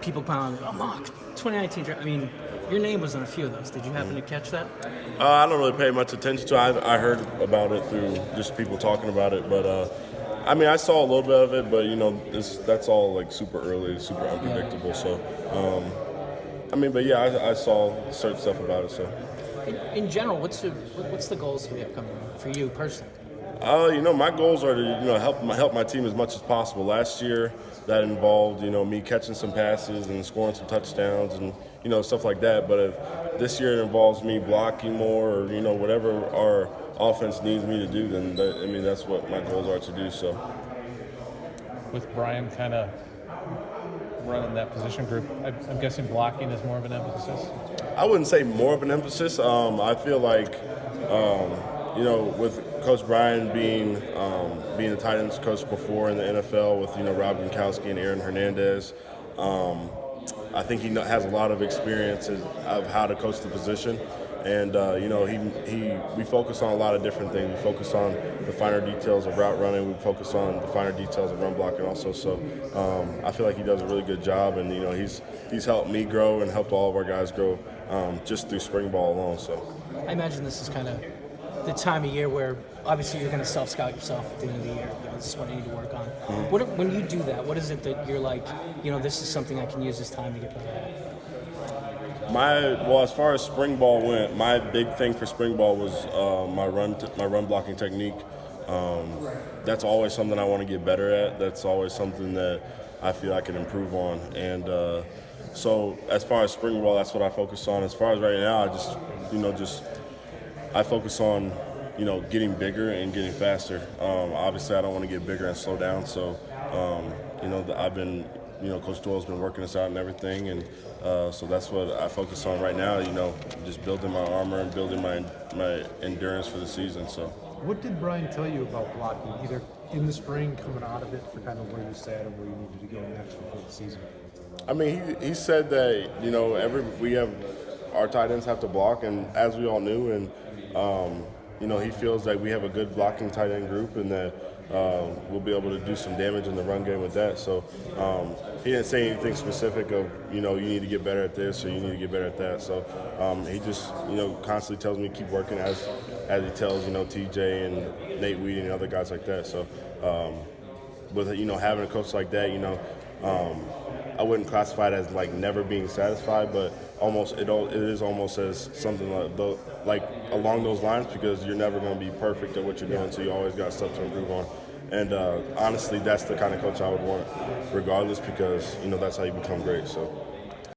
people pounding, oh, mock 2019 draft. I mean, your name was on a few of those. Did you happen to catch that? I don't really pay much attention to it. I heard about it through just people talking about it, but I mean, I saw a little bit of it, but that's all like super early, super unpredictable. So, I mean, but yeah, I saw certain stuff about it. So, In general, what's the goals for the upcoming year, for you personally? my goals are to help my team as much as possible. Last year, that involved me catching some passes and scoring some touchdowns and stuff like that. But if this year it involves me blocking more or whatever our offense needs me to do, then that's what my goals are to do. So, with Brian kind of running that position group, I'm guessing blocking is more of an emphasis. I wouldn't say more of an emphasis. I feel like with Coach Brian being the tight ends coach before in the NFL with Rob Gronkowski and Aaron Hernandez, I think he has a lot of experience of how to coach the position, and we focus on a lot of different things. We focus on the finer details of route running. We focus on the finer details of run blocking also. So I feel like he does a really good job, and he's helped me grow and helped all of our guys grow just through spring ball alone. So I imagine this is kind of the time of year where obviously you're going to self-scout yourself at the end of the year. This is what I need to work on. When you do that, what is it that you're like, this is something I can use this time to get better at? As far as spring ball went, my big thing for spring ball was my run blocking technique. That's always something I want to get better at. That's always something that I feel I can improve on. And so as far as spring ball, that's what I focus on. As far as right now, I focus on getting bigger and getting faster. Obviously, I don't want to get bigger and slow down. So I've been Coach Doyle's been working us out and everything, and so that's what I focus on right now. Just building my armor and building my endurance for the season. So. What did Brian tell you about blocking, either in the spring, coming out of it, for kind of where you sat and where you needed to go next before the season? I mean, he said that our tight ends have to block, and as we all knew, and he feels like we have a good blocking tight end group, and that we'll be able to do some damage in the run game with that. So he didn't say anything specific of you need to get better at this or you need to get better at that. So he just constantly tells me to keep working as he tells TJ and Nate Weed and other guys like that. So with having a coach like that, I wouldn't classify it as like never being satisfied, but it is almost as something like along those lines, because you're never going to be perfect at what you're doing, so you always got stuff to improve on. And honestly, that's the kind of coach I would want, regardless, because that's how you become great. So.